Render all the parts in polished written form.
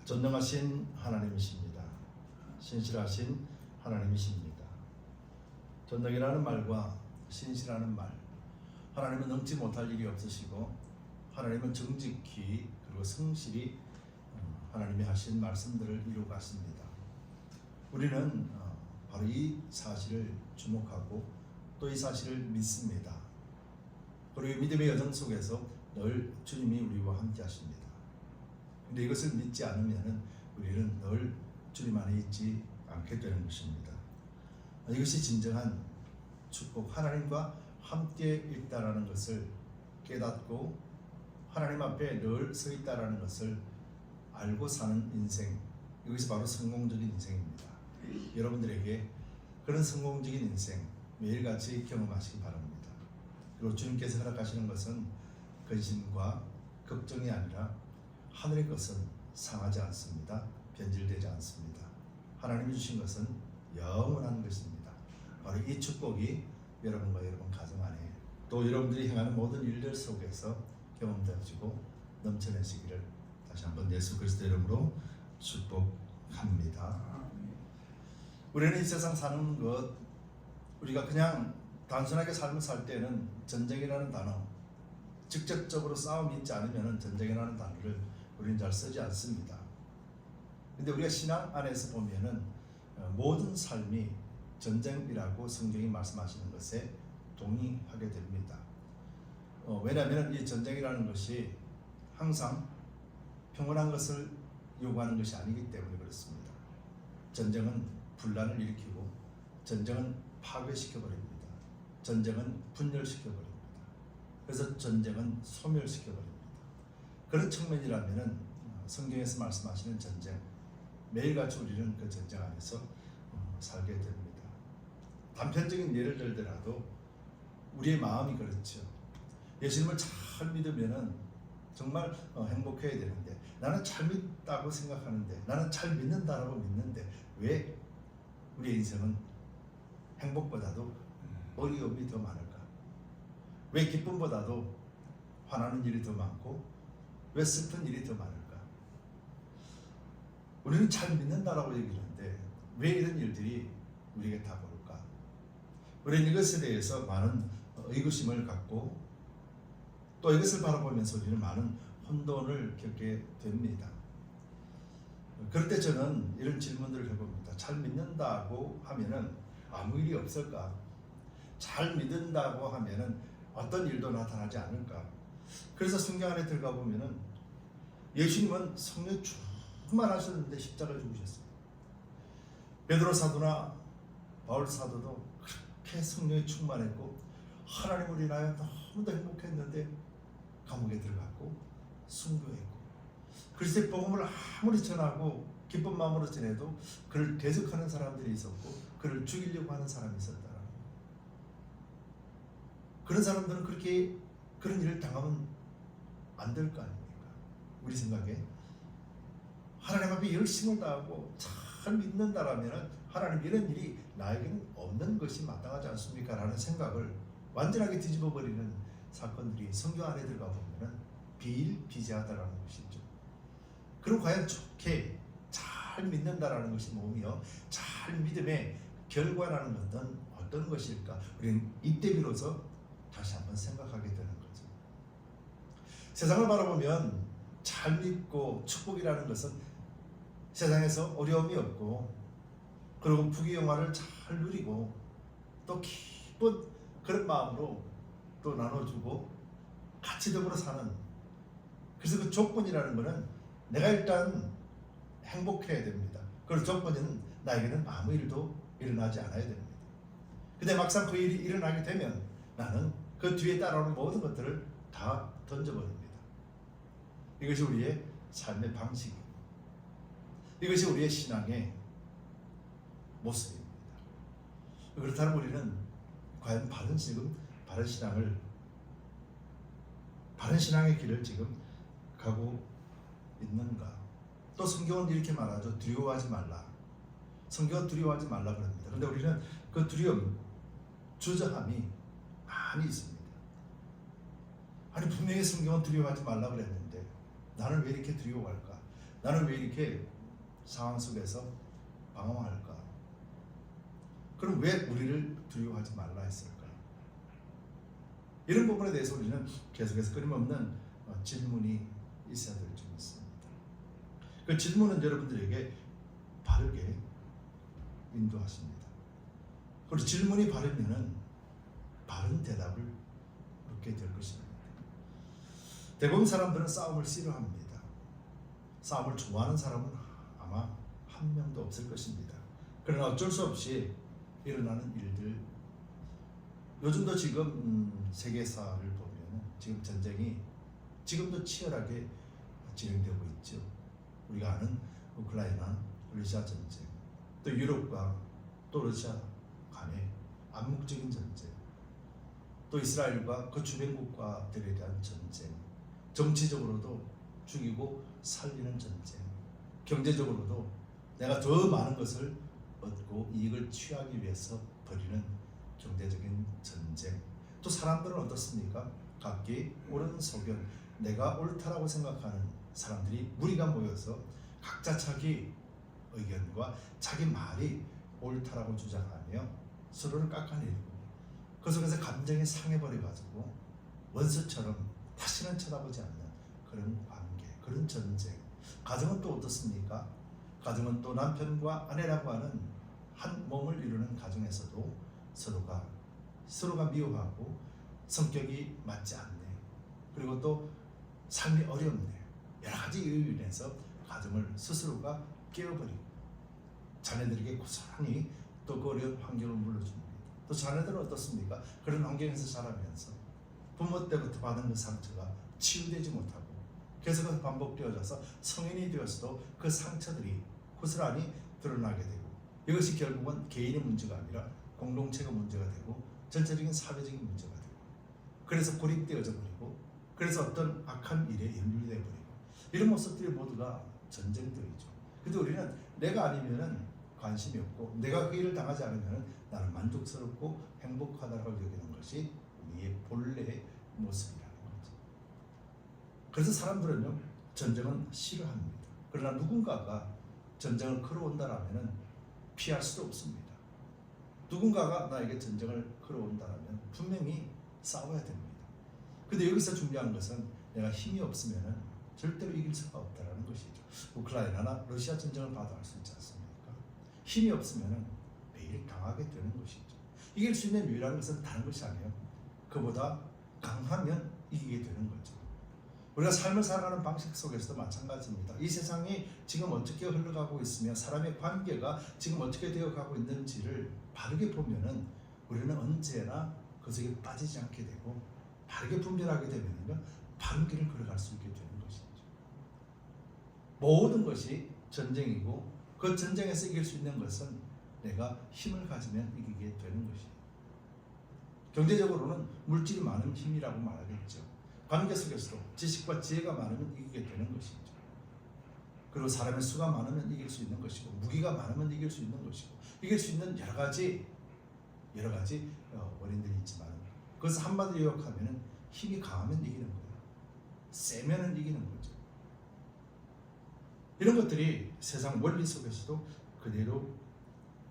전능하신 하나님이십니다. 신실하신 하나님이십니다. 전능이라는 말과 신실하는 말, 하나님은 능치 못할 일이 없으시고 하나님은 정직히 그리고 성실히 하나님이 하신 말씀들을 이루어갔습니다. 우리는 바로 이 사실을 주목하고 또 이 사실을 믿습니다. 그리고 믿음의 여정 속에서 늘 주님이 우리와 함께 하십니다. 그런데 이것을 믿지 않으면 우리는 늘 주님 안에 있지 않게 되는 것입니다. 이것이 진정한 축복, 하나님과 함께 있다라는 것을 깨닫고 하나님 앞에 늘 서 있다라는 것을 알고 사는 인생, 이것이 바로 성공적인 인생입니다. 여러분들에게 그런 성공적인 인생 매일같이 경험하시기 바랍니다. 그리고 주님께서 허락하시는 것은 근심과 걱정이 아니라 하늘의 것은 상하지 않습니다. 변질되지 않습니다. 하나님이 주신 것은 영원한 것입니다. 바로 이 축복이 여러분과 여러분 가정 안에 또 여러분들이 행하는 모든 일들 속에서 경험되어지고 넘쳐내시기를 다시 한번 예수 그리스도 이름으로 축복합니다. 우리는 이 세상 사는 것, 우리가 그냥 단순하게 삶을 살 때는 전쟁이라는 단어, 직접적으로 싸움이 있지 않으면 전쟁이라는 단어를 우리는 잘 쓰지 않습니다. 근데 우리가 신앙 안에서 보면은 모든 삶이 전쟁이라고 성경이 말씀하시는 것에 동의하게 됩니다. 왜냐하면 이 전쟁이라는 것이 항상 평온한 것을 요구하는 것이 아니기 때문에 그렇습니다. 전쟁은 분란을 일으키고 전쟁은 파괴시켜버립니다. 전쟁은 분열시켜버립니다. 그래서 전쟁은 소멸시켜버립니다. 그런 측면이라면 성경에서 말씀하시는 전쟁, 매일같이 우리는 그 전쟁 안에서 살게 됩니다. 단편적인 예를 들더라도 우리의 마음이 그렇죠. 예수님을 잘 믿으면 정말 행복해야 되는데, 나는 잘 믿다고 생각하는데, 나는 잘 믿는다라고 믿는데 왜 우리의 인생은 행복보다도 어려움이 더 많을까? 왜 기쁨보다도 화나는 일이 더 많고 왜 슬픈 일이 더 많을까? 우리는 잘 믿는다라고 얘기하는데 왜 이런 일들이 우리에게 다가올까? 우리는 이것에 대해서 많은 의구심을 갖고 또 이것을 바라보면서 우리는 많은 혼돈을 겪게 됩니다. 그럴 때 저는 이런 질문들을 해봅니다. 잘 믿는다고 하면은 아무 일이 없을까? 잘 믿는다고 하면은 어떤 일도 나타나지 않을까? 그래서 성경 안에 들어가 보면은 예수님은 성령 충만하셨는데 십자가를 죽으셨어요. 베드로 사도나 바울 사도도 그렇게 성령이 충만했고 하나님을 인하여 너무도 행복했는데 감옥에 들어갔고 순교했고 그리스도의 복음을 아무리 전하고 기쁜 마음으로 전해도 그를 대적하는 사람들이 있었고 그를 죽이려고 하는 사람이 있었다. 그런 사람들은 그렇게 그런 일을 당하면 안 될 거 아닙니까? 우리 생각에 하나님 앞에 열심을 다하고 잘 믿는다라면 하나님 이런 일이 나에게는 없는 것이 마땅하지 않습니까? 라는 생각을 완전하게 뒤집어 버리는 사건들이 성경 안에 들어가 보면 비일비재하다라는 것이죠. 그럼 과연 좋게 잘 믿는다라는 것이 뭐며 잘 믿음의 결과라는 것은 어떤 것일까? 우리는 이때 비로소 다시 한번 생각하게 되는 거죠. 세상을 바라보면 잘 믿고 축복이라는 것은 세상에서 어려움이 없고 그리고 부귀영화를 잘 누리고 또 기쁜 그런 마음으로 또 나눠주고 같이 더불어 사는, 그래서 그 조건이라는 것은 내가 일단 행복해야 됩니다. 그리고 조건은 나에게는 아무 일도 일어나지 않아야 됩니다. 근데 막상 그 일이 일어나게 되면 나는 그 뒤에 따라오는 모든 것들을 다 던져버립니다. 이것이 우리의 삶의 방식입니다. 이것이 우리의 신앙의 모습입니다. 그렇다면 우리는 과연 바른 신앙의 길을 지금 가고 있는가? 또 성경은 이렇게 말하죠. 두려워하지 말라. 성경은 두려워하지 말라 그럽니다. 그런데 우리는 그 두려움, 주저함이 많이 있습니다. 아니 분명히 성경은 두려워하지 말라 그랬는데 나는 왜 이렇게 두려워할까? 나는 왜 이렇게 상황 속에서 방황할까? 그럼 왜 우리를 두려워하지 말라 했을까? 이런 부분에 대해서 우리는 계속해서 끊임없는 질문이 있어야 될 줄 믿습니다. 그 질문은 여러분들에게 바르게 인도하십니다. 그리고 질문이 바르면은 바른 대답을 얻게 될 것입니다. 대부분 사람들은 싸움을 싫어합니다. 싸움을 좋아하는 사람은 아마 한 명도 없을 것입니다. 그러나 어쩔 수 없이 일어나는 일들, 요즘도 지금 세계사를 보면 지금 전쟁이 지금도 치열하게 진행되고 있죠. 우리가 아는 우크라이나, 러시아 전쟁, 또 유럽과 또 러시아 간의 암묵적인 전쟁, 또 이스라엘과 그 주변 국가들에 대한 전쟁, 정치적으로도 죽이고 살리는 전쟁, 경제적으로도 내가 더 많은 것을 얻고 이익을 취하기 위해서 벌이는 경제적인 전쟁. 또 사람들은 어떻습니까? 각기 옳은 소견, 내가 옳다라고 생각하는 사람들이 무리가 모여서 각자 자기 의견과 자기 말이 옳다라고 주장하며 서로를 깎아내리고 그 속에서 감정이 상해버려가지고 원수처럼 다시는 쳐다보지 않는 그런 관계, 그런 전쟁. 가정은 또 어떻습니까? 가정은 또 남편과 아내라고 하는 한 몸을 이루는 가정에서도 서로가 미워하고 성격이 맞지 않네. 그리고 또 삶이 어렵네. 여러 가지 이유로 인해서 가정을 스스로가 깨어버리고 자녀들에게 고스란히 또 그 어려운 환경을 물려줍니다. 또 자녀들은 어떻습니까? 그런 환경에서 자라면서 부모 때부터 받은 그 상처가 치유되지 못하고 계속 반복되어져서 성인이 되어서도 그 상처들이 고스란히 드러나게 되고 이것이 결국은 개인의 문제가 아니라 공동체가 문제가 되고 전체적인 사회적인 문제가 되고 그래서 고립되어져 버리고 그래서 어떤 악한 일에 연루되어 버리고 이런 모습들이 모두가 전쟁들이죠. 근데 우리는 내가 아니면은 관심이 없고 내가 그 일을 당하지 않으면 나는 만족스럽고 행복하다고 여기는 것이 우리의 본래의 모습이라는 거죠. 그래서 사람들은요 전쟁은 싫어합니다. 그러나 누군가가 전쟁을 걸어온다라면 피할 수도 없습니다. 누군가가 나에게 전쟁을 걸어온다라면 분명히 싸워야 됩니다. 근데 여기서 중요한 것은 내가 힘이 없으면 절대로 이길 수가 없다는 것이죠. 우크라이나나 러시아 전쟁을 봐도 알 수 있지 않습니까? 힘이 없으면 매일 당하게 되는 것이죠. 이길 수 있는 유일한 것은 다른 것이 아니에요. 그보다 강하면 이기게 되는 거죠. 우리가 삶을 살아가는 방식 속에서도 마찬가지입니다. 이 세상이 지금 어떻게 흘러가고 있으며 사람의 관계가 지금 어떻게 되어가고 있는지를 바르게 보면은 우리는 언제나 그 속에 빠지지 않게 되고 바르게 분별하게 되면요 바른 길을 걸어갈 수 있게 되는 것이죠. 모든 것이 전쟁이고 그 전쟁에서 이길 수 있는 것은 내가 힘을 가지면 이기게 되는 것이에요. 경제적으로는 물질이 많으면 힘이라고 말하겠죠. 관계 속에서도 지식과 지혜가 많으면 이기게 되는 것이죠. 그리고 사람의 수가 많으면 이길 수 있는 것이고 무기가 많으면 이길 수 있는 것이고 이길 수 있는 여러 가지 원인들이 있지만 그것을 한마디로 요약하면 힘이 강하면 이기는 거예요. 세면은 이기는 거죠. 이런 것들이 세상 원리 속에서도 그대로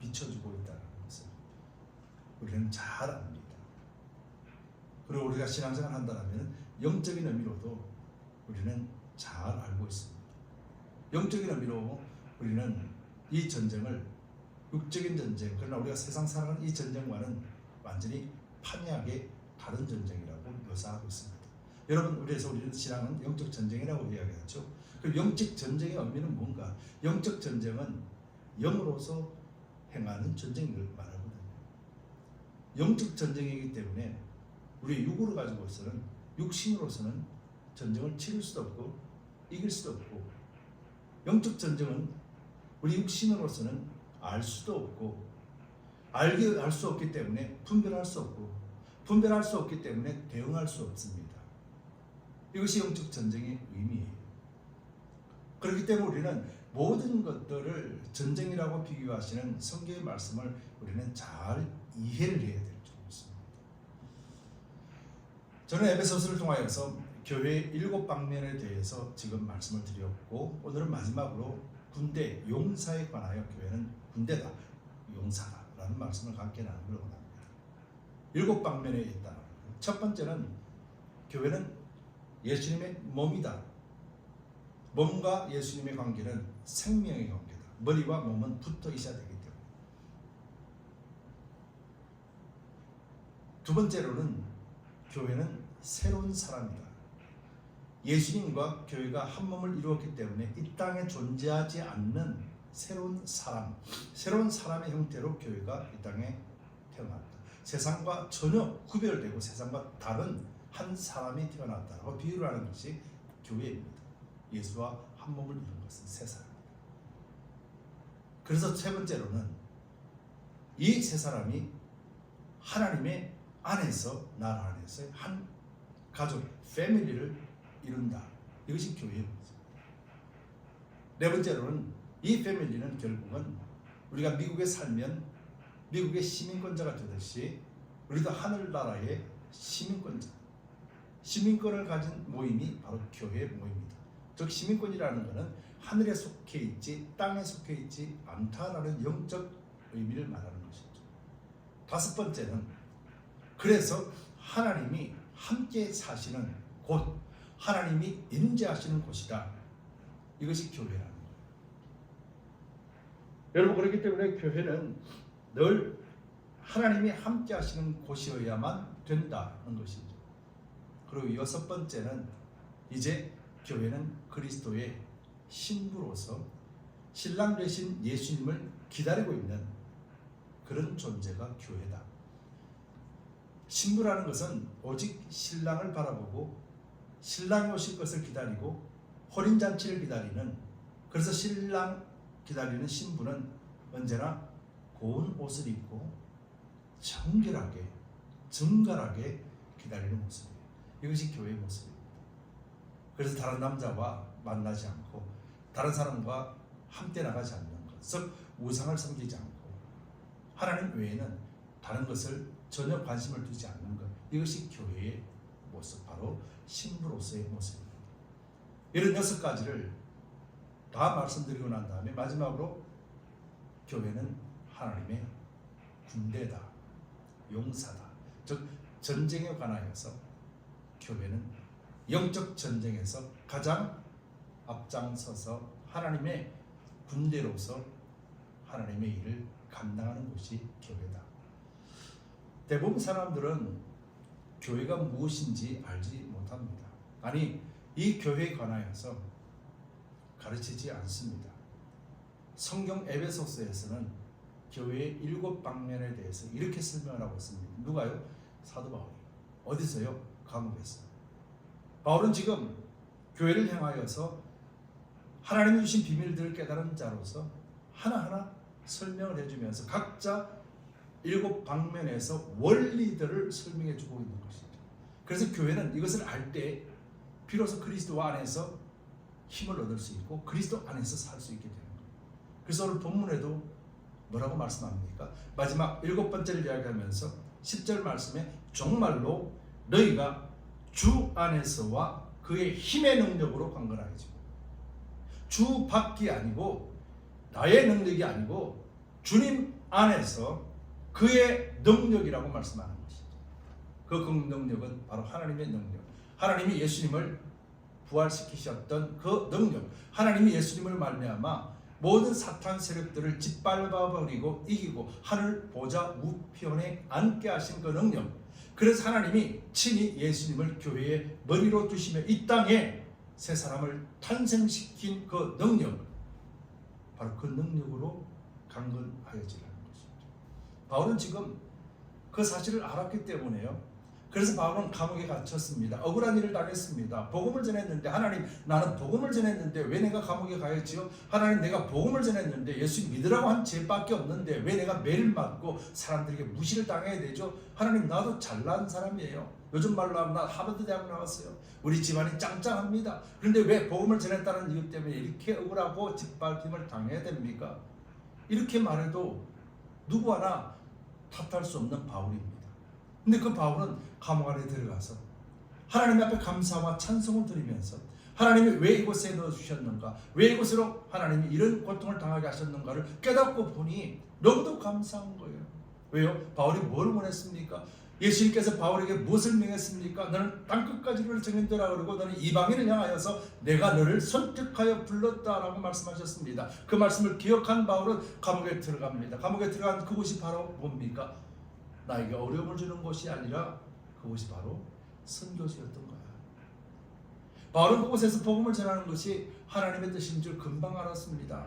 비춰주고 있다는 것을 우리는 잘 압니다. 그리고 우리가 신앙생활을 한다면 영적인 의미로도 우리는 잘 알고 있습니다. 영적인 의미로 우리는 이 전쟁을 육적인 전쟁, 그러나 우리가 세상 살아가는 이 전쟁과는 완전히 판이하게 다른 전쟁이라고 묘사하고 있습니다. 여러분, 우리는 신앙은 영적 전쟁이라고 이야기하죠. 그 영적 전쟁의 의미는 뭔가? 영적 전쟁은 영으로서 행하는 전쟁을 말하거든요. 영적 전쟁이기 때문에 우리 육으로 가지고서는 육신으로서는 전쟁을 치를 수도 없고 이길 수도 없고 영적 전쟁은 우리 육신으로서는 알 수도 없고 알 수 없기 때문에 분별할 수 없고 분별할 수 없기 때문에 대응할 수 없습니다. 이것이 영적 전쟁의 의미예요. 그렇기 때문에 우리는 모든 것들을 전쟁이라고 비교하시는 성경의 말씀을 우리는 잘 이해를 해야 될 줄 믿습니다. 저는 에베소서를 통하여서 교회 7방면에 대해서 지금 말씀을 드렸고, 오늘은 마지막으로 군대, 용사에 관하여 교회는 군대다, 용사다 라는 말씀을 갖게 나누는 걸 원합니다. 7방면에 있다. 첫 번째는 교회는 예수님의 몸이다. 몸과 예수님의 관계는 생명의 관계다. 머리와 몸은 붙어 있어야 되기 때문에. 두 번째로는 교회는 새로운 사람이다. 예수님과 교회가 한 몸을 이루었기 때문에 이 땅에 존재하지 않는 새로운 사람, 새로운 사람의 형태로 교회가 이 땅에 태어났다. 세상과 전혀 구별되고 세상과 다른 한 사람이 태어났다고 비유를 하는 것이 교회입니다. 예수와 한 몸을 이룬 것은 세 사람입니다. 그래서 세 번째로는 이 세 사람이 하나님의 안에서, 나라 안에서 한 가족, 패밀리를 이룬다. 이것이 교회의 모습입니다. 네 번째로는 이 패밀리는 결국은 우리가 미국에 살면 미국의 시민권자가 되듯이 우리도 하늘나라의 시민권자, 시민권을 가진 모임이 바로 교회의 모임입니다. 즉 시민권이라는 것은 하늘에 속해 있지 땅에 속해 있지 않다라는 영적 의미를 말하는 것이죠. 다섯 번째는 그래서 하나님이 함께 사시는 곳, 하나님이 임재하시는 곳이다. 이것이 교회라는 거예요. 여러분, 그렇기 때문에 교회는 늘 하나님이 함께 하시는 곳이어야만 된다는 것이죠. 그리고 여섯 번째는 이제 교회는 그리스도의 신부로서 신랑 되신 예수님을 기다리고 있는 그런 존재가 교회다. 신부라는 것은 오직 신랑을 바라보고 신랑이 오실 것을 기다리고 혼인잔치를 기다리는, 그래서 신랑 기다리는 신부는 언제나 고운 옷을 입고 정결하게 정갈하게 기다리는 모습이에요. 이것이 교회의 모습입니다. 그래서 다른 남자와 만나지 않고 다른 사람과 함께 나가지 않는 것, 즉 우상을 섬기지 않고 하나님 외에는 다른 것을 전혀 관심을 두지 않는 것, 이것이 교회의 모습, 바로 신부로서의 모습입니다. 이런 6가지를 다 말씀드리고 난 다음에 마지막으로 교회는 하나님의 군대다, 용사다. 즉 전쟁에 관하여서 교회는 영적 전쟁에서 가장 앞장서서 하나님의 군대로서 하나님의 일을 감당하는 곳이 교회다. 대부분 사람들은 교회가 무엇인지 알지 못합니다. 아니, 이 교회에 관하여서 가르치지 않습니다. 성경 에베소서에서는 교회의 7방면에 대해서 이렇게 설명을 하고 있습니다. 누가요? 사도 바울이. 어디서요? 감옥에서. 바울은 지금 교회를 향하여서 하나님이 주신 비밀들을 깨달은 자로서 하나하나 설명을 해주면서 각자 7방면에서 원리들을 설명해 주고 있는 것이죠. 그래서 교회는 이것을 알 때 비로소 그리스도 안에서 힘을 얻을 수 있고 그리스도 안에서 살 수 있게 되는 거예요. 그래서 오늘 본문에도 뭐라고 말씀합니까? 마지막 7번째를 이야기하면서 10절 말씀에 정말로 너희가 주 안에서와 그의 힘의 능력으로 강건하여지고, 주 밖이 아니고 나의 능력이 아니고 주님 안에서 그의 능력이라고 말씀하는 것이죠. 그 능력은 바로 하나님의 능력, 하나님이 예수님을 부활시키셨던 그 능력, 하나님이 예수님을 말미암아 모든 사탄 세력들을 짓밟아버리고 이기고 하늘 보좌 우편에 앉게 하신 그 능력, 그래서 하나님이 친히 예수님을 교회의 머리로 두시며 이 땅에 새 사람을 탄생시킨 그 능력, 바로 그 능력으로 강건하여지라는 것이죠. 바울은 지금 그 사실을 알았기 때문에요. 그래서 바울은 감옥에 갇혔습니다. 억울한 일을 당했습니다. 복음을 전했는데, 하나님 나는 복음을 전했는데 왜 내가 감옥에 가야지요? 하나님 내가 복음을 전했는데 예수 믿으라고 한 죄밖에 없는데 왜 내가 매를 맞고 사람들에게 무시를 당해야 되죠? 하나님 나도 잘난 사람이에요. 요즘 말로 하면 나 하버드 대학 나왔어요. 우리 집안이 짱짱합니다. 그런데 왜 복음을 전했다는 이유 때문에 이렇게 억울하고 짓밟힘을 당해야 됩니까? 이렇게 말해도 누구 하나 탓할 수 없는 바울입니다. 근데 그 바울은 감옥 안에 들어가서 하나님 앞에 감사와 찬송을 드리면서 하나님이 왜 이곳에 넣어주셨는가, 왜 이곳으로 하나님이 이런 고통을 당하게 하셨는가를 깨닫고 보니 너무도 감사한 거예요. 왜요? 바울이 뭘 원했습니까? 예수님께서 바울에게 무엇을 명했습니까? 너는 땅끝까지를 정인되라 그러고 너는 이방인을 향하여서 내가 너를 선택하여 불렀다라고 말씀하셨습니다. 그 말씀을 기억한 바울은 감옥에 들어갑니다. 감옥에 들어간 그곳이 바로 뭡니까? 나에게 어려움을 주는 곳이 아니라 그곳이 바로 선교지였던 거야. 바울은 그곳에서 복음을 전하는 것이 하나님의 뜻인 줄 금방 알았습니다.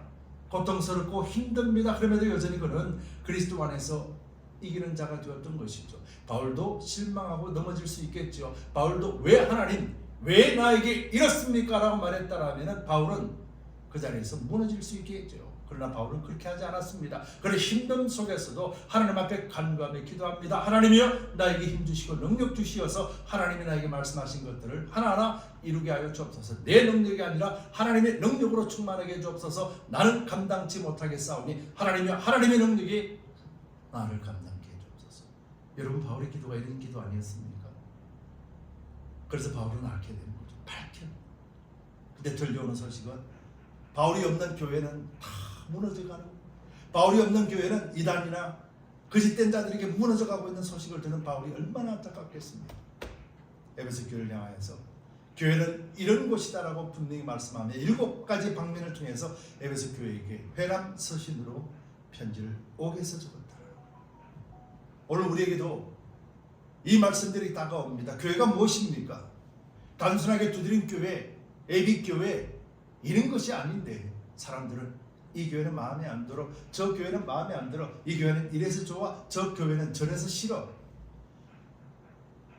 고통스럽고 힘듭니다. 그럼에도 여전히 그는 그리스도 안에서 이기는 자가 되었던 것이죠. 바울도 실망하고 넘어질 수 있겠죠. 바울도 왜 하나님, 왜 나에게 이렇습니까? 라고 말했다라면 바울은 그 자리에서 무너질 수 있겠죠. 그러나 바울은 그렇게 하지 않았습니다. 그런 힘듦 속에서도 하나님 앞에 간구하며 기도합니다. 하나님이여 나에게 힘주시고 능력 주시어서 하나님이 나에게 말씀하신 것들을 하나하나 이루게 하여 주옵소서. 내 능력이 아니라 하나님의 능력으로 충만하게 해 주옵소서. 나는 감당치 못하겠사오니 하나님이여 하나님의 능력이 나를 감당케 해 주옵소서. 여러분, 바울의 기도가 이런 기도 아니었습니까? 그래서 바울은 알게 된 거죠. 밝혀. 근데 들려오는 소식은 바울이 없는 교회는 다 무너져가는, 바울이 없는 교회는 이단이나 거짓된 자들에게 무너져가고 있는 소식을 들은 바울이 얼마나 안타깝겠습니까? 에베소 교회를 향하여서 교회는 이런 곳이다라고 분명히 말씀하며 7가지 방면을 통해서 에베소 교회에게 회람 서신으로 편지를 오게 해서 적었다. 오늘 우리에게도 이 말씀들이 다가옵니다. 교회가 무엇입니까? 단순하게 두드린 교회, 예비교회 이런 것이 아닌데 사람들은 이 교회는 마음에 안 들어, 저 교회는 마음에 안 들어, 이 교회는 이래서 좋아, 저 교회는 저래서 싫어.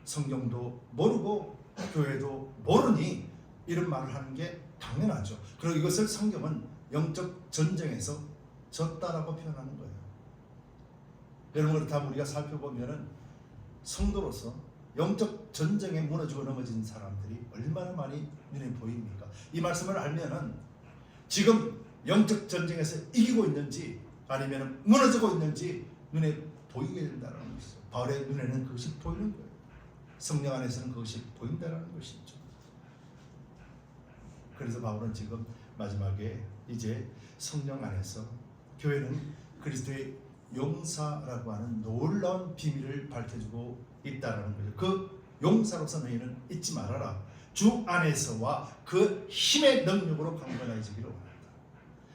성경도 모르고 교회도 모르니 이런 말을 하는 게 당연하죠. 그리고 이것을 성경은 영적 전쟁에서 졌다라고 표현하는 거예요. 여러분, 그렇다면 우리가 살펴보면은 성도로서 영적 전쟁에 무너지고 넘어진 사람들이 얼마나 많이 눈에 보입니까? 이 말씀을 알면은 지금 영적 전쟁에서 이기고 있는지 아니면 무너지고 있는지 눈에 보이게 된다는 것이죠. 바울의 눈에는 그것이 보이는 거예요. 성령 안에서는 그것이 보인다는 것이죠. 그래서 바울은 지금 마지막에 이제 성령 안에서 교회는 그리스도의 용사라고 하는 놀라운 비밀을 밝혀주고 있다는 거죠. 그 용사로서 너희는 잊지 말아라. 주 안에서와 그 힘의 능력으로 강건해지기를 원한다.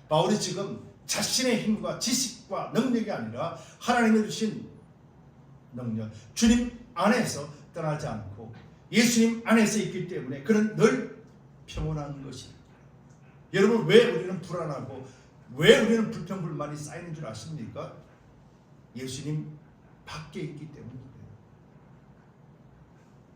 바울이 지금 자신의 힘과 지식과 능력이 아니라 하나님이 주신 능력, 주님 안에서 떠나지 않고 예수님 안에서 있기 때문에 그는 늘 평온한 것입니다. 여러분, 왜 우리는 불안하고 왜 우리는 불평불만이 쌓이는 줄 아십니까? 예수님 밖에 있기 때문이에요.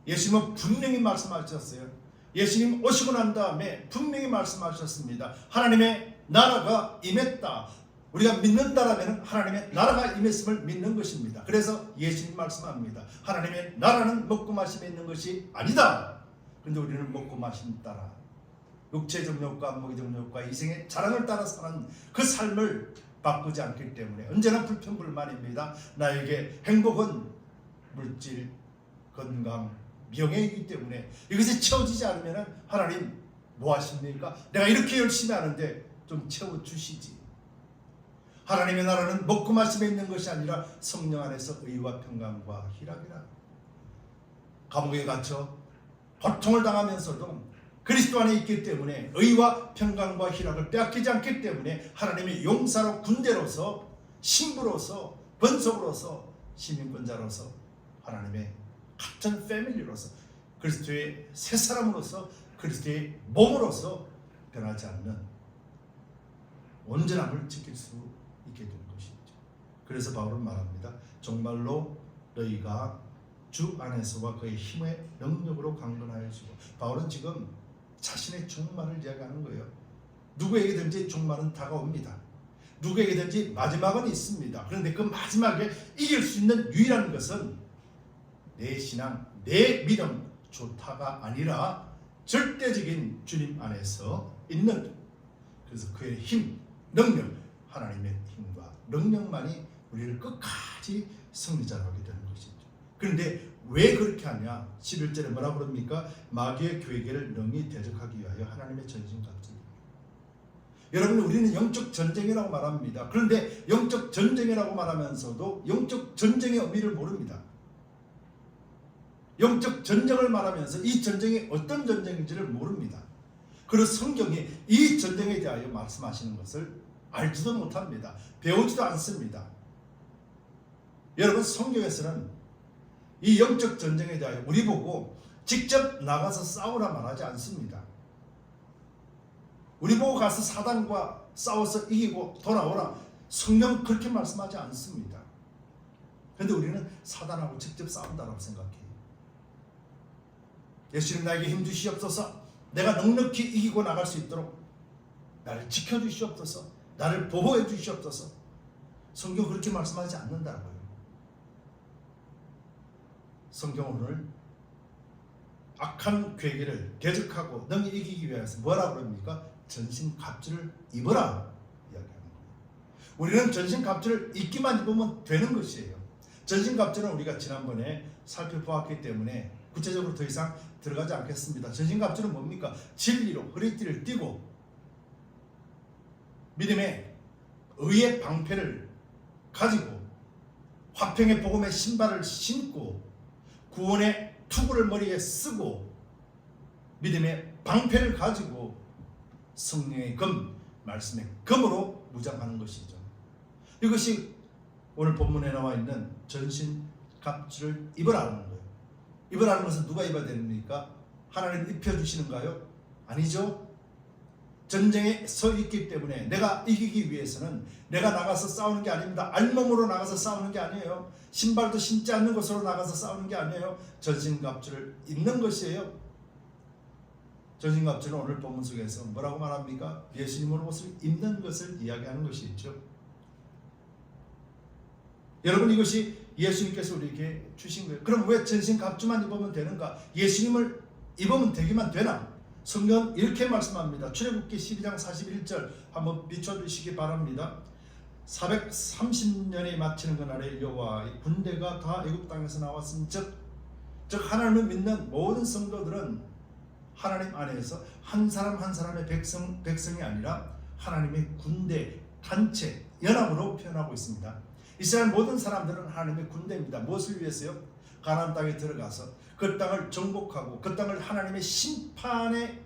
예수님은 분명히 말씀하셨어요. 예수님 오시고 난 다음에 분명히 말씀하셨습니다. 하나님의 나라가 임했다. 우리가 믿는다라면 하나님의 나라가 임했음을 믿는 것입니다. 그래서 예수님 말씀합니다. 하나님의 나라는 먹고 마심에 있는 것이 아니다. 그런데 우리는 먹고 마심 따라 육체적 욕과 안목적 욕과 이생의 자랑을 따라 사는 그 삶을 바꾸지 않기 때문에 언제나 불평불만입니다. 나에게 행복은 물질, 건강, 명예이기 때문에 이것이 채워지지 않으면 하나님 뭐 하십니까? 내가 이렇게 열심히 하는데 좀 채워주시지. 하나님의 나라는 먹고 마심에 있는 것이 아니라 성령 안에서 의와 평강과 희락이라. 감옥에 갇혀 고통을 당하면서도 그리스도 안에 있기 때문에 의와 평강과 희락을 빼앗기지 않기 때문에 하나님의 용사로, 군대로서, 신부로서, 번속으로서, 시민권자로서 하나님의 같은 패밀리로서 그리스도의 새 사람으로서 그리스도의 몸으로서 변하지 않는 온전함을 지킬 수 있게 되는 것이죠. 그래서 바울은 말합니다. 정말로 너희가 주 안에서와 그의 힘의 능력으로 강건하여지고, 바울은 지금 자신의 종말을 이야기하는 거예요. 누구에게든지 종말은 다가옵니다. 누구에게든지 마지막은 있습니다. 그런데 그 마지막에 이길 수 있는 유일한 것은 내 신앙, 내 믿음 좋다가 아니라 절대적인 주님 안에서 있는, 그래서 그의 힘, 능력, 하나님의 힘과 능력만이 우리를 끝까지 승리자로 하게 되는 것이죠. 그런데 왜 그렇게 하냐? 11절에 뭐라 그럽니까? 마귀의 계획을 능히 대적하기 위하여 하나님의 전신갑주를. 여러분, 우리는 영적 전쟁이라고 말합니다. 그런데 영적 전쟁이라고 말하면서도 영적 전쟁의 의미를 모릅니다. 영적 전쟁을 말하면서 이 전쟁이 어떤 전쟁인지를 모릅니다. 그래서 성경이 이 전쟁에 대하여 말씀하시는 것을 알지도 못합니다. 배우지도 않습니다. 여러분, 성경에서는 이 영적 전쟁에 대하여 우리 보고 직접 나가서 싸우라 말하지 않습니다. 우리 보고 가서 사단과 싸워서 이기고 돌아오라, 성경 그렇게 말씀하지 않습니다. 그런데 우리는 사단하고 직접 싸운다고 생각해요. 예수님, 나에게 힘 주시옵소서. 내가 넉넉히 이기고 나갈 수 있도록 나를 지켜주시옵소서. 나를 보호해 주시옵소서. 성경 그렇게 말씀하지 않는다고요. 성경은 오늘 악한 괴계를 대적하고 능히 이기기 위해서 뭐라고 그럽니까? 전신갑주를 입어라 이야기하는 거예요. 우리는 전신갑주를 입기만 입으면 되는 것이에요. 전신갑주는 우리가 지난번에 살펴보았기 때문에 구체적으로 더 이상 들어가지 않겠습니다. 전신갑주는 뭡니까? 진리로 허리띠를 띠고 믿음의 의의 방패를 가지고 화평의 복음의 신발을 신고 구원의 투구를 머리에 쓰고 믿음의 방패를 가지고 성령의 검, 말씀의 검으로 무장하는 것이죠. 이것이 오늘 본문에 나와 있는 전신갑주를 입으라는 거예요. 입으라는 것은 누가 입어야 됩니까? 하나님 입혀주시는가요? 아니죠. 전쟁에 서 있기 때문에 내가 이기기 위해서는 내가 나가서 싸우는 게 아닙니다. 알몸으로 나가서 싸우는 게 아니에요. 신발도 신지 않는 것으로 나가서 싸우는 게 아니에요. 전신갑주를 입는 것이에요. 전신갑주는 오늘 본문 속에서 뭐라고 말합니까? 예수님의 옷을 입는 것을 이야기하는 것이 있죠. 여러분, 이것이 예수님께서 우리에게 주신 거예요. 그럼 왜 전신갑주만 입으면 되는가? 예수님을 입으면 되기만 되나? 성경 이렇게 말씀합니다. 출애굽기 12장 41절 한번 비춰주시기 바랍니다. 430년이 마치는 그날에 여호와의 군대가 다 애굽 땅에서 나왔은 즉 하나님을 믿는 모든 성도들은 하나님 안에서 한 사람 한 사람의 백성이 아니라 하나님의 군대, 단체, 연합으로 표현하고 있습니다. 이스라엘 모든 사람들은 하나님의 군대입니다. 무엇을 위해서요? 가나안 땅에 들어가서 그 땅을 정복하고 그 땅을 하나님의 심판에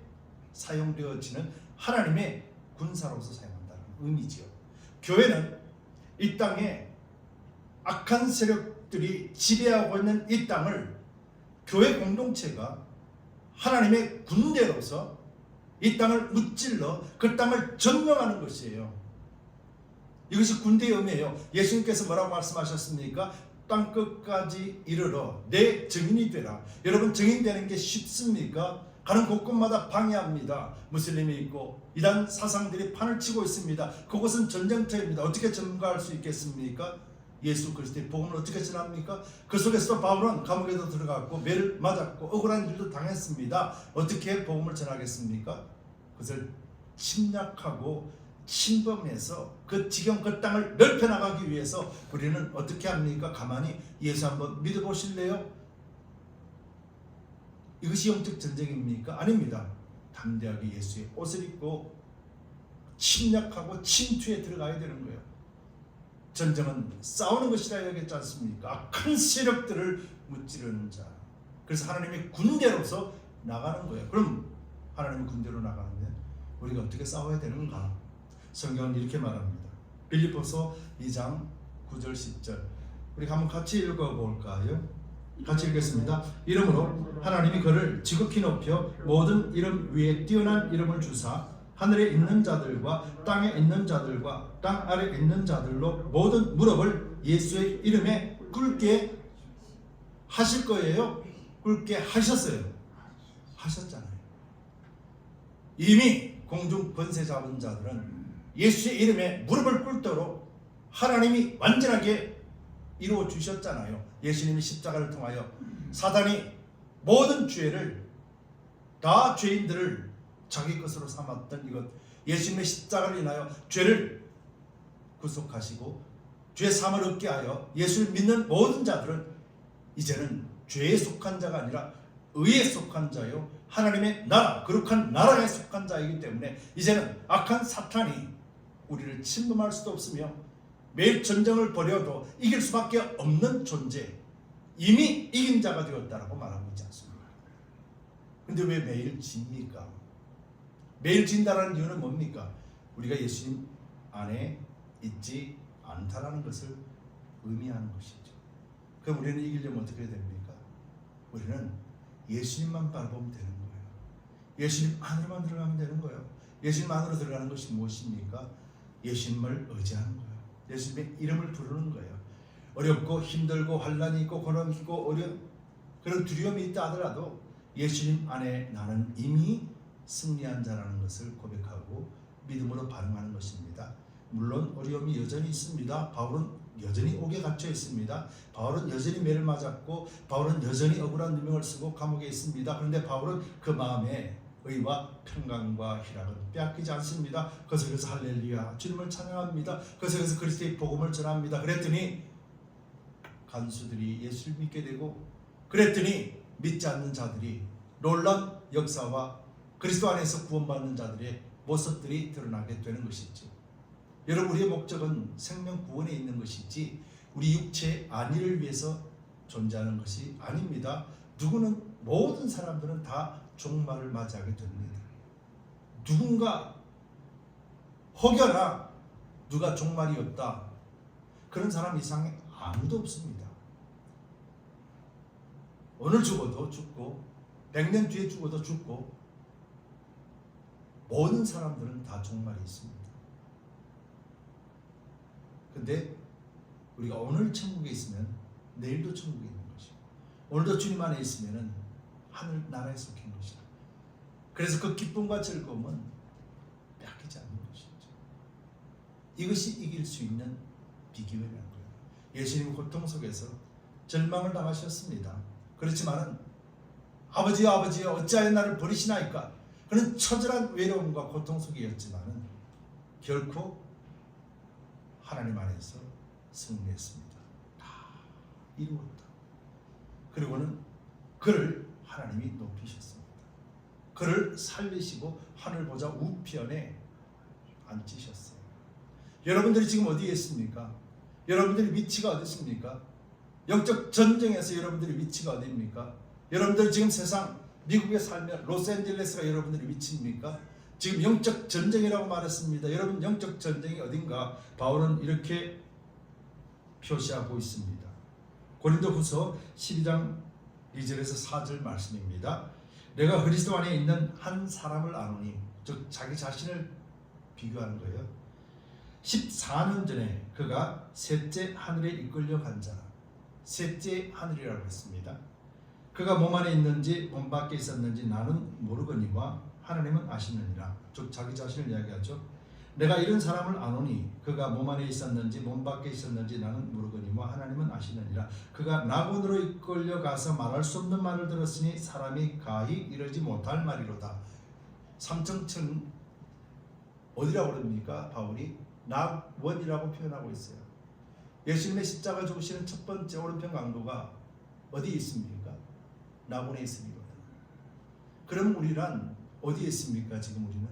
사용되어지는 하나님의 군사로서 사용한다는 의미지요. 교회는 이 땅에 악한 세력들이 지배하고 있는 이 땅을 교회 공동체가 하나님의 군대로서 이 땅을 무찔러 그 땅을 점령하는 것이에요. 이것이 군대의 의미예요. 예수님께서 뭐라고 말씀하셨습니까? 땅끝까지 이르러 내 증인이 되라. 여러분, 증인되는 게 쉽습니까? 가는 곳곳마다 방해합니다. 무슬림이 있고 이단 사상들이 판을 치고 있습니다. 그곳은 전쟁터입니다. 어떻게 전가할 수 있겠습니까? 예수 그리스도의 복음을 어떻게 전합니까? 그 속에서도 바울은 감옥에도 들어갔고 매를 맞았고 억울한 일도 당했습니다. 어떻게 복음을 전하겠습니까? 그것을 침략하고 침범해서 그 지경 그 땅을 넓혀나가기 위해서 우리는 어떻게 합니까? 가만히 예수 한번 믿어보실래요? 이것이 영적 전쟁입니까? 아닙니다. 담대하게 예수의 옷을 입고 침략하고 침투에 들어가야 되는 거예요. 전쟁은 싸우는 것이라 여겼지 않습니까? 악한 세력들을 무찌르는 자. 그래서 하나님의 군대로서 나가는 거예요. 그럼 하나님의 군대로 나가는데 우리가 어떻게 싸워야 되는가? 성경은 이렇게 말합니다. 빌립보서 2장 9절 10절 우리 한번 같이 읽어볼까요? 같이 읽겠습니다. 이름으로 하나님이 그를 지극히 높여 모든 이름 위에 뛰어난 이름을 주사 하늘에 있는 자들과 땅에 있는 자들과 땅 아래 있는 자들로 모든 무릎을 예수의 이름에 꿇게 하실 거예요. 꿇게 하셨어요. 하셨잖아요. 이미 공중 권세 잡은 자들은 예수의 이름에 무릎을 꿇도록 하나님이 완전하게 이루어 주셨잖아요. 예수님이 십자가를 통하여 사단이 모든 죄를 다 죄인들을 자기 것으로 삼았던 이것 예수님의 십자가를 인하여 죄를 구속하시고 죄 사함을 얻게 하여 예수를 믿는 모든 자들은 이제는 죄에 속한 자가 아니라 의에 속한 자요 하나님의 나라, 거룩한 나라에 속한 자이기 때문에 이제는 악한 사탄이 우리를 침범할 수도 없으며 매일 전쟁을 벌여도 이길 수밖에 없는 존재, 이미 이긴 자가 되었다라고 말하고 있지 않습니까? 근데 왜 매일 집니까? 매일 진다라는 이유는 뭡니까? 우리가 예수님 안에 있지 않다라는 것을 의미하는 것이죠. 그럼 우리는 이기려면 어떻게 해야 됩니까? 우리는 예수님만 바라보면 되는 거예요. 예수님 안으로만 들어가면 되는 거예요. 예수님 안으로 들어가는 것이 무엇입니까? 예수님을 의지하는 거예요. 예수님의 이름을 부르는 거예요. 어렵고 힘들고 환난이 있고 고난이 있고 그런 두려움이 있다 하더라도 예수님 안에 나는 이미 승리한 자라는 것을 고백하고 믿음으로 반응하는 것입니다. 물론 어려움이 여전히 있습니다. 바울은 여전히 옥에 갇혀 있습니다. 바울은 여전히 매를 맞았고 바울은 여전히 억울한 누명을 쓰고 감옥에 있습니다. 그런데 바울은 그 마음에 의와 평강과 희락은 빼앗기지 않습니다. 그 속에서 할렐루야 주님을 찬양합니다. 그 속에서 그리스도의 복음을 전합니다. 그랬더니 간수들이 예수를 믿게 되고 그랬더니 믿지 않는 자들이 놀라운 역사와 그리스도 안에서 구원받는 자들의 모습들이 드러나게 되는 것이죠. 여러분 우리의 목적은 생명 구원에 있는 것이지 우리 육체의 안위를 위해서 존재하는 것이 아닙니다. 모든 사람들은 다 종말을 맞이하게 됩니다. 누군가 혹여나 누가 종말이 없다 그런 사람 이상에 아무도 없습니다. 오늘 죽어도 죽고 100년 뒤에 죽어도 죽고 모든 사람들은 다 종말이 있습니다. 근데 우리가 오늘 천국에 있으면 내일도 천국에 있는 것이고 오늘도 주님 안에 있으면 하늘 나라에 속한 것이다. 그래서 그 기쁨과 즐거움은 빼앗기지 않는 것이죠. 이것이 이길 수 있는 비결이라는 거예요. 예수님은 고통 속에서 절망을 당하셨습니다. 그렇지만은 아버지여 아버지여 어찌하여 나를 버리시나이까 그는 처절한 외로움과 고통 속이었지만은 결코 하나님 안에서 승리했습니다. 다 이루었다. 그리고는 그를 하나님이 높이셨습니다. 그를 살리시고 하늘 보좌 우편에 앉히셨어요. 여러분들이 지금 어디에 있습니까? 여러분들의 위치가 어디 있습니까? 영적 전쟁에서 여러분들의 위치가 어디입니까? 여러분들 지금 세상 미국에 살면 로스앤젤레스가 여러분들의 위치입니까? 지금 영적 전쟁이라고 말했습니다. 여러분 영적 전쟁이 어딘가 바울은 이렇게 표시하고 있습니다. 고린도후서 12장 2절에서 4절 말씀입니다. 내가 그리스도 안에 있는 한 사람을 아노니 즉 자기 자신을 비교하는 거예요. 14년 전에 그가 셋째 하늘에 이끌려 간 자, 셋째 하늘이라고 했습니다. 그가 몸 안에 있는지 몸 밖에 있었는지 나는 모르거니와 하나님은 아시느니라. 즉 자기 자신을 이야기하죠. 내가 이런 사람을 아노니 그가 몸 안에 있었는지 몸 밖에 있었는지 나는 모르거니와 하나님은 아시느니라. 그가 낙원으로 이끌려 가서 말할 수 없는 말을 들었으니 사람이 가히 이르지 못할 말이로다. 삼층천 어디라고 그럽니까? 바울이 낙원이라고 표현하고 있어요. 예수님의 십자가 죽으시는 첫 번째 오른편 강도가 어디에 있습니까? 낙원에 있습니다. 그럼 우리란 어디에 있습니까? 지금 우리는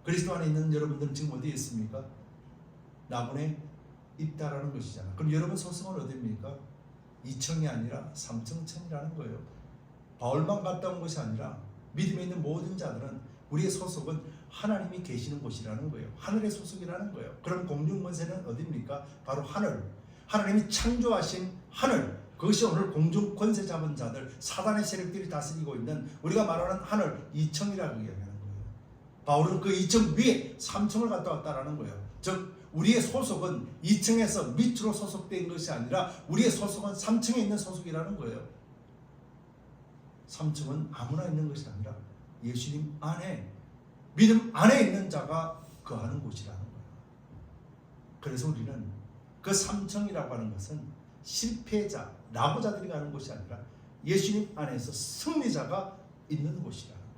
그리스도 안에 있는 여러분들은 지금 어디에 있습니까? 낙원에 있다라는 것이잖아. 그럼 여러분 소속은 어디입니까? 2층이 아니라 3층천이라는 거예요. 바울만 갔다 온 것이 아니라 믿음에 있는 모든 자들은 우리의 소속은 하나님이 계시는 곳이라는 거예요. 하늘의 소속이라는 거예요. 그럼 공중권세는 어디입니까? 바로 하늘. 하나님이 창조하신 하늘. 그것이 오늘 공중 권세 잡은 자들, 사단의 세력들이 다스리고 있는 우리가 말하는 하늘 2층이라고 이야기하는 거예요. 바울은 그 2층 위에 3층을 갔다 왔다라는 거예요. 즉 우리의 소속은 2층에서 밑으로 소속된 것이 아니라 우리의 소속은 3층에 있는 소속이라는 거예요. 3층은 아무나 있는 것이 아니라 예수님 안에 믿음 안에 있는 자가 거하는 곳이라는 거예요. 그래서 우리는 그 3층이라고 하는 것은 실패자, 낙오자들이 가는 곳이 아니라 예수님 안에서 승리자가 있는 곳이라는 거예요.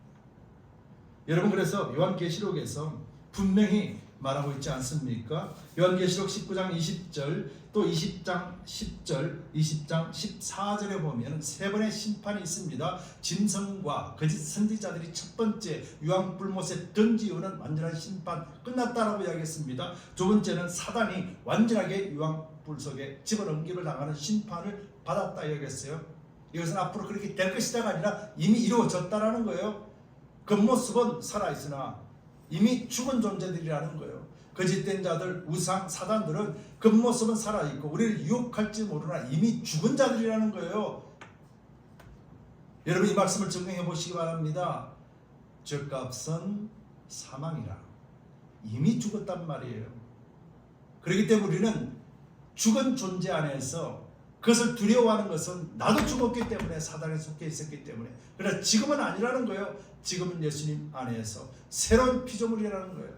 여러분 그래서 요한계시록에서 분명히 말하고 있지 않습니까? 요한계시록 19장 20절, 또 20장 10절, 20장 14절에 보면 세 번의 심판이 있습니다. 짐승과 거짓 선지자들이 첫 번째 유황불못에 던지우는 완전한 심판 끝났다라고 이야기했습니다. 두 번째는 사단이 완전하게 유황불 속에 집어넘김을 당하는 심판을 받았다 이야기했어요. 이것은 앞으로 그렇게 될 것이다가 아니라 이미 이루어졌다라는 거예요. 겉모습은 살아있으나 이미 죽은 존재들이라는 거예요. 거짓된 자들, 우상, 사단들은 겉모습은 살아있고 우리를 유혹할지 모르나 이미 죽은 자들이라는 거예요. 여러분 이 말씀을 적용해 보시기 바랍니다. 죗값은 사망이라. 이미 죽었단 말이에요. 그렇기 때문에 우리는 죽은 존재 안에서 그것을 두려워하는 것은 나도 죽었기 때문에 사단에 속해 있었기 때문에, 그러나 지금은 아니라는 거예요. 지금은 예수님 안에서 새로운 피조물이라는 거예요.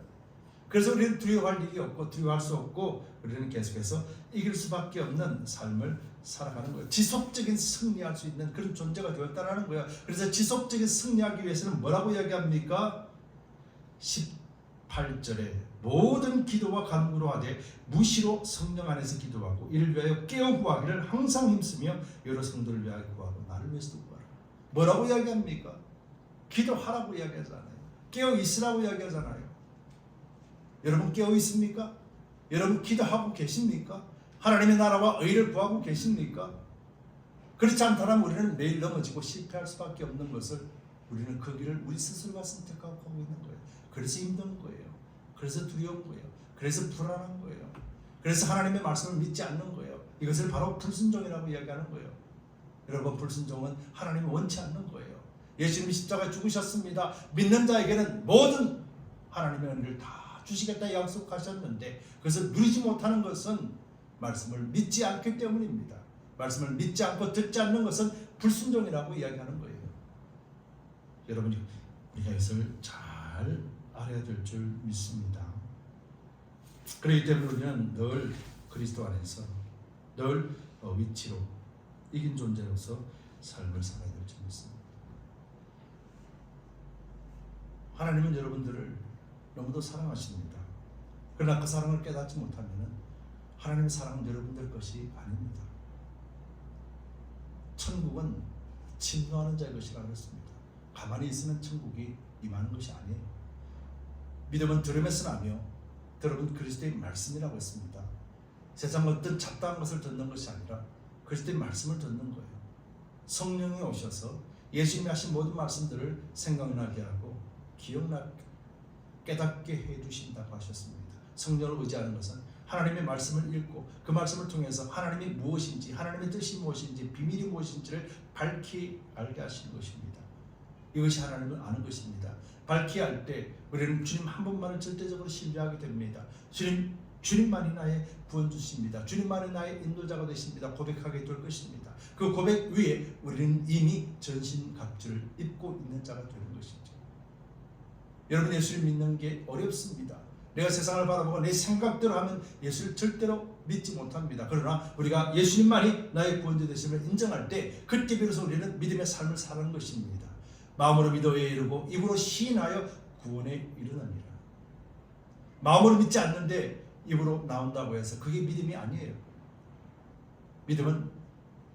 그래서 우리는 두려워할 일이 없고 두려워할 수 없고 우리는 계속해서 이길 수밖에 없는 삶을 살아가는 거예요. 지속적인 승리할 수 있는 그런 존재가 되었다는 거예요. 그래서 지속적인 승리하기 위해서는 뭐라고 이야기합니까? 18절에 모든 기도와 간구로 하되 무시로 성령 안에서 기도하고 이를 위하여 깨어 구하기를 항상 힘쓰며 여러 성도를 위하여 구하고 나를 위해서도 구하라. 뭐라고 이야기합니까? 기도하라고 이야기하잖아요. 깨어 있으라고 이야기하잖아요. 여러분 깨어 있습니까? 여러분 기도하고 계십니까? 하나님의 나라와 의를 구하고 계십니까? 그렇지 않다면 우리는 매일 넘어지고 실패할 수밖에 없는 것을 우리는 그 길을 우리 스스로가 선택하고 가고 있는 거예요. 그래서 힘든 거예요. 그래서 두려운 거예요. 그래서 불안한 거예요. 그래서 하나님의 말씀을 믿지 않는 거예요. 이것을 바로 불순종이라고 이야기하는 거예요. 여러분 불순종은 하나님이 원치 않는 거예요. 예수님이 십자가에 죽으셨습니다. 믿는 자에게는 모든 하나님의 은혜를 다 주시겠다 약속하셨는데 그것을 누리지 못하는 것은 말씀을 믿지 않기 때문입니다. 말씀을 믿지 않고 듣지 않는 것은 불순종이라고 이야기하는 거예요. 여러분이 우리가 이것을 잘 알아야 될 줄 믿습니다. 그렇기 때문에 우리는 늘 그리스도 안에서 늘 위치로 이긴 존재로서 삶을 살아야 될 줄 믿습니다. 하나님은 여러분들을 너무도 사랑하십니다. 그러나 그 사랑을 깨닫지 못하면 하나님의 사랑은 여러분들 것이 아닙니다. 천국은 침노하는 자의 것이라고 했습니다. 가만히 있으면 천국이 임하는 것이 아니에요. 믿음은 들음에서 나며 들음은 그리스도의 말씀이라고 했습니다. 세상 어떤 잡다한 것을 듣는 것이 아니라 그리스도의 말씀을 듣는 거예요. 성령이 오셔서 예수님이 하신 모든 말씀들을 생각나게 하고 기억나게 깨닫게 해주신다고 하셨습니다. 성령을 의지하는 것은 하나님의 말씀을 읽고 그 말씀을 통해서 하나님이 무엇인지, 하나님의 뜻이 무엇인지, 비밀이 무엇인지를 밝히 알게 하시는 것입니다. 이것이 하나님을 아는 것입니다. 밝히 알 때 우리는 주님 한 분만을 절대적으로 신뢰하게 됩니다. 주님만이 나의 구원주십니다. 주님만이 나의 인도자가 되십니다. 고백하게 될 것입니다. 그 고백 위에 우리는 이미 전신갑주를 입고 있는 자가 되는 것이죠. 여러분 예수를 믿는 게 어렵습니다. 내가 세상을 바라보고 내 생각대로 하면 예수를 절대로 믿지 못합니다. 그러나 우리가 예수님만이 나의 구원자 되심을 인정할 때 그때 비로소 우리는 믿음의 삶을 사는 것입니다. 마음으로 믿어에 이르고 입으로 시인하여 구원에 이르느니라. 마음으로 믿지 않는데 입으로 나온다고 해서 그게 믿음이 아니에요. 믿음은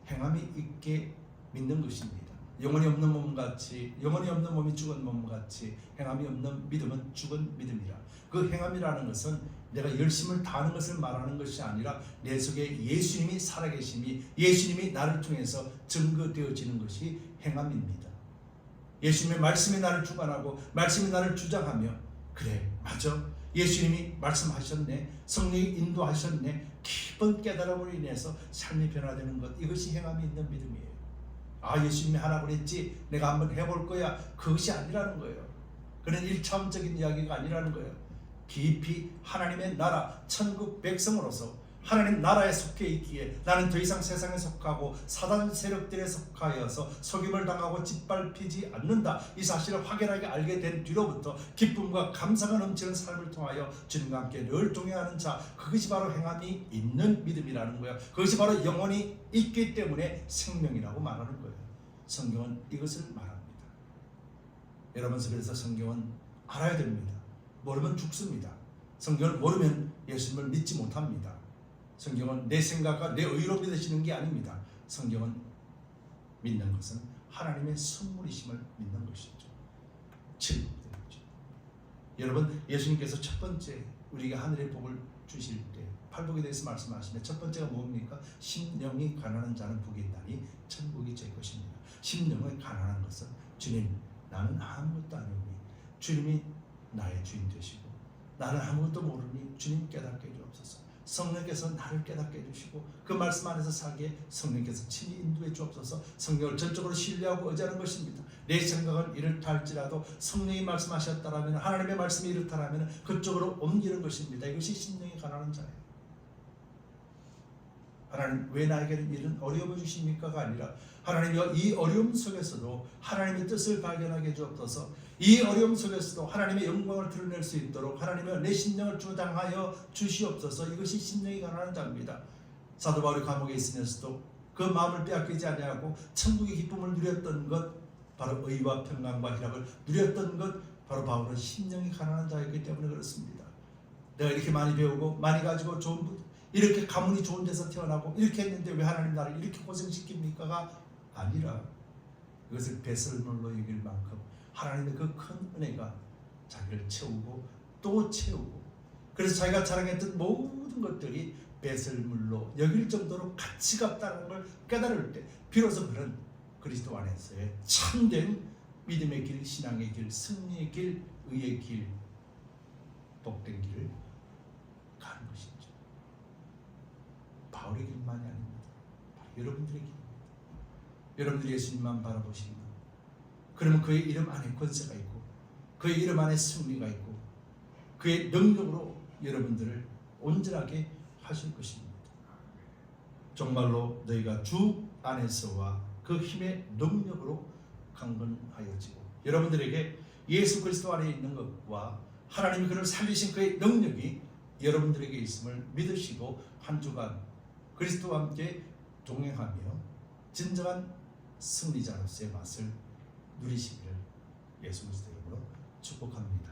행함이 있게 믿는 것입니다. 영혼이 없는 몸같이, 영혼이 없는 몸이 죽은 몸같이 행함이 없는 믿음은 죽은 믿음이라. 그 행함이라는 것은 내가 열심을 다하는 것을 말하는 것이 아니라 내 속에 예수님이 살아계심이, 예수님이 나를 통해서 증거되어지는 것이 행함입니다. 예수님의 말씀이 나를 주관하고 말씀이 나를 주장하며 그래 맞아 예수님이 말씀하셨네, 성령이 인도하셨네, 깊은 깨달음으로 인해서 삶이 변화되는 것, 이것이 행함이 있는 믿음이에요. 아 예수님이 하라고 했지 내가 한번 해볼 거야, 그것이 아니라는 거예요. 그런 1차원적인 이야기가 아니라는 거예요. 깊이 하나님의 나라 천국 백성으로서 하나님 나라에 속해 있기에 나는 더 이상 세상에 속하고 사단 세력들에 속하여서 속임을 당하고 짓밟히지 않는다, 이 사실을 확연하게 알게 된 뒤로부터 기쁨과 감사가 넘치는 삶을 통하여 주님과 함께 늘 동행하는 자, 그것이 바로 행함이 있는 믿음이라는 거예요. 그것이 바로 영혼이 있기 때문에 생명이라고 말하는 거예요. 성경은 이것을 말합니다. 여러분, 그래서 성경은 알아야 됩니다. 모르면 죽습니다. 성경을 모르면 예수님을 믿지 못합니다. 성경은 내 생각과 내 의로 믿으시는 게 아닙니다. 성경은 믿는 것은 하나님의 선물이심을 믿는 것이죠. 친구들이죠. 여러분, 예수님께서 첫 번째 우리에게 하늘의 복을 주실 때 팔복에 대해서 말씀하시면 첫 번째가 뭡니까? 심령이 가난한 자는 복이 있나니 천국이 제 것입니다. 심령이 가난한 것은 주님, 나는 아무것도 아니오니 주님이 나의 주인 되시고 나는 아무것도 모르니 주님 깨닫게 해주옵소서. 성령께서 나를 깨닫게 해주시고 그 말씀 안에서 살기에 성령께서 친히 인도해 주옵소서. 성령을 전적으로 신뢰하고 의지하는 것입니다. 내 생각은 이렇다 할지라도 성령이 말씀하셨다라면, 하나님의 말씀이 이렇다라면 그쪽으로 옮기는 것입니다. 이것이 심령이 가난한 자예요. 하나님, 왜 나에게는 이런 어려움을 주십니까가 아니라 하나님이여, 이 어려움 속에서도 하나님의 뜻을 발견하게 해주옵소서. 이 어려움 속에서도 하나님의 영광을 드러낼 수 있도록 하나님의 내 심령을 주장하여 주시옵소서. 이것이 심령이 가난한 자입니다. 사도 바울이 감옥에 있으면서도 그 마음을 빼앗기지 아니하고 천국의 기쁨을 누렸던 것, 바로 의와 평강과 희락을 누렸던 것, 바로 바울은 심령이 가난한 자였기 때문에 그렇습니다. 내가 이렇게 많이 배우고 많이 가지고 이렇게 가문이 좋은 데서 태어나고 이렇게 했는데 왜 하나님 나를 이렇게 고생시킵니까가 아니라 이것을 배설물로 여길 만큼 하나님의 그 큰 은혜가 자기를 채우고 또 채우고, 그래서 자기가 자랑했던 모든 것들이 배설물로 여길 정도로 가치가 없다는 걸 깨달을 때 비로소 그는 그리스도 안에서의 참된 믿음의 길, 신앙의 길, 승리의 길, 의의 길, 복된 길을 가는 것이죠. 바울의 길만이 아닙니다. 바로 여러분들의 길입니다. 여러분들이 예수님만 바라보시면 그러면 그의 이름 안에 권세가 있고 그의 이름 안에 승리가 있고 그의 능력으로 여러분들을 온전하게 하실 것입니다. 정말로 너희가 주 안에서와 그 힘의 능력으로 강건하여지고, 여러분들에게 예수 그리스도 안에 있는 것과 하나님이 그를 살리신 그의 능력이 여러분들에게 있음을 믿으시고 한 주간 그리스도와 함께 동행하며 진정한 승리자로서의 맛을 누리시기를 예수 그리스도의 이름으로 축복합니다.